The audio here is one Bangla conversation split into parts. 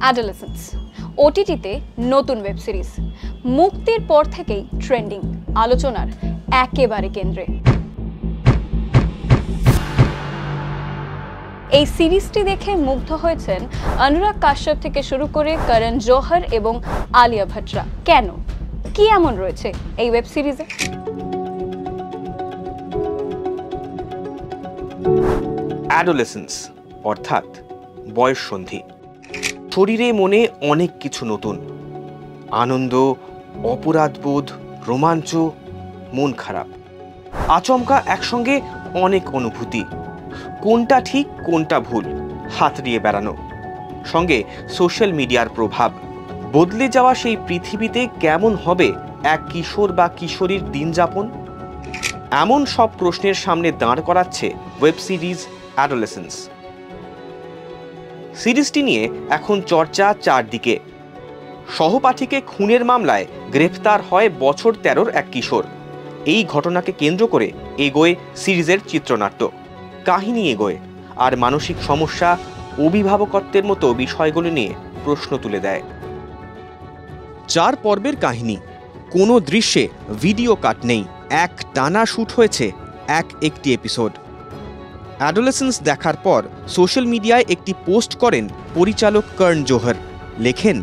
অ্যাডোলেসেন্স ওটিটিতে নতুন ওয়েব সিরিজ মুক্তির পর থেকেই ট্রেন্ডিং, আলোচনার একেবারে কেন্দ্রে। এই সিরিজটি দেখে মুগ্ধ হয়েছেন অনুরাগ কাশ্যপ থেকে শুরু করে করণ জোহর এবং আলিয়া ভট্টরা। কেন, কি এমন রয়েছে এই ওয়েব সিরিজে? অ্যাডোলেসেন্স অর্থাৎ বয়ঃসন্ধি। শরীরে মনে অনেক কিছু নতুন, আনন্দ, অপরাধবোধ, রোমাঞ্চ, মন খারাপ, আচমকা একসঙ্গে অনেক অনুভূতি। কোনটা ঠিক কোনটা ভুল হাতড়িয়ে বেড়ানো, সঙ্গে সোশ্যাল মিডিয়ার প্রভাব। বদলে যাওয়া সেই পৃথিবীতে কেমন হবে এক কিশোর বা কিশোরীর দিন যাপন? এমন সব প্রশ্নের সামনে দাঁড় করাচ্ছে ওয়েব সিরিজ অ্যাডোলেসেন্স। সিরিজটি নিয়ে এখন চর্চা চারদিকে। সহপাঠীকে খুনের মামলায় গ্রেফতার হয় বছর 13-র এক কিশোর। এই ঘটনাকে কেন্দ্র করে এগোয় সিরিজের চিত্রনাট্য। কাহিনী এগোয় আর মানসিক সমস্যা, অভিভাবকত্বের মতো বিষয়গুলো নিয়ে প্রশ্ন তুলে দেয়। 4 পর্বের কাহিনী, কোনো দৃশ্যে ভিডিও কাট নেই, এক টানা শুট হয়েছে একটি এপিসোড। অ্যাডোলেসেন্স দেখার পর সোশ্যাল মিডিয়ায় একটি পোস্ট করেন পরিচালক করণ জোহর। লেখেন,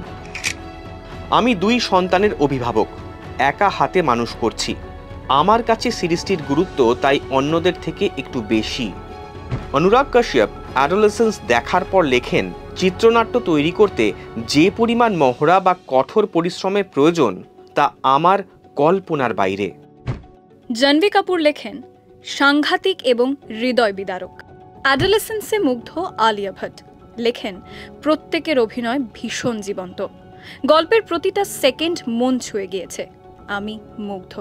আমি 2 সন্তানের অভিভাবক, একা হাতে মানুষ করছি। আমার কাছে সিরিজটির গুরুত্ব তাই অন্যদের থেকে একটু বেশি। অনুরাগ কাশ্যপ অ্যাডোলেসেন্স দেখার পর লেখেন, চিত্রনাট্য তৈরি করতে যে পরিমাণ মহড়া বা কঠোর পরিশ্রমের প্রয়োজন তা আমার কল্পনার বাইরে। জাহ্নবী কাপুর লেখেন, সাংঘাতিক এবং হৃদয় বিদারক। অ্যাডোলেসেন্সে মুগ্ধ আলিয়া ভট্ট লেখেন, প্রত্যেকের অভিনয় ভীষণ জীবন্ত, গল্পের প্রতিটা সেকেন্ড মন ছুঁয়ে গিয়েছে, আমি মুগ্ধ।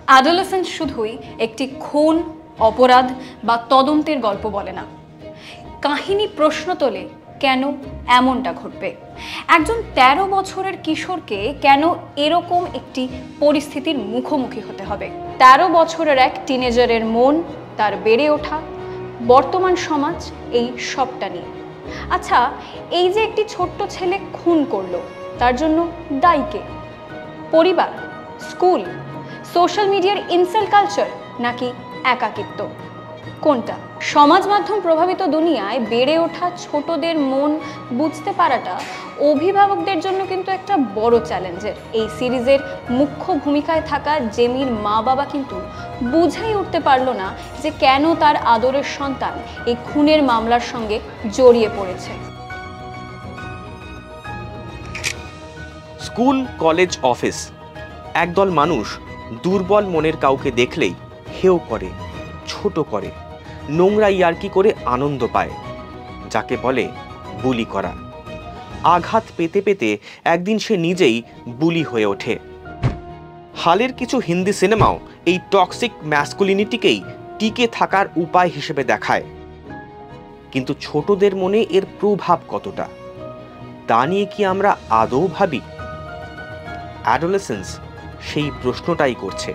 অ্যাডোলেসেন্স শুধুই একটি খুন, অপরাধ বা তদন্তের গল্প বলে না। কাহিনী প্রশ্ন তোলে, কেন এমনটা ঘটবে? একজন 13 বছরের কিশোরকে কেন এরকম একটি পরিস্থিতির মুখোমুখি হতে হবে? 13 বছরের এক টিনেজারের মন, তার বেড়ে ওঠা, বর্তমান সমাজ, এই সবটা নিয়ে। আচ্ছা, এই যে একটি ছোট্ট ছেলে খুন করলো, তার জন্য দায়ী কে? পরিবার, স্কুল, সোশ্যাল মিডিয়ার ইনসেল কালচার, নাকি একাকিত্ব? কোনটা? সমাজ মাধ্যম প্রভাবিত দুনিয়ায় বেড়ে ওঠা ছোটদের মন বুঝতে পারাটা অভিভাবকদের জন্য কিন্তু একটা বড় চ্যালেঞ্জের। এই সিরিজের মুখ্য ভূমিকায় থাকা জেমির মা বাবা কিন্তু বুঝেই উঠতে পারল না যে কেন তার আদরের সন্তান এই খুনের মামলার সঙ্গে জড়িয়ে পড়েছে। স্কুল, কলেজ, অফিস, একদল মানুষ দুর্বল মনের কাউকে দেখলেই হেয় করে, ছোট করে, নোংরা ইয়ার্কি করে আনন্দ পায়, যাকে বলে বুলি করা। আঘাত পেতে পেতে একদিন সে নিজেই বুলি হয়ে ওঠে। হালের কিছু হিন্দি সিনেমাও এই টক্সিক ম্যাসকুলিনিটিকেই টিকে থাকার উপায় হিসেবে দেখায়। কিন্তু ছোটদের মনে এর প্রভাব কতটা, তা নিয়ে কি আমরা আদৌ ভাবি? অ্যাডোলেসেন্স সেই প্রশ্নটাই করছে।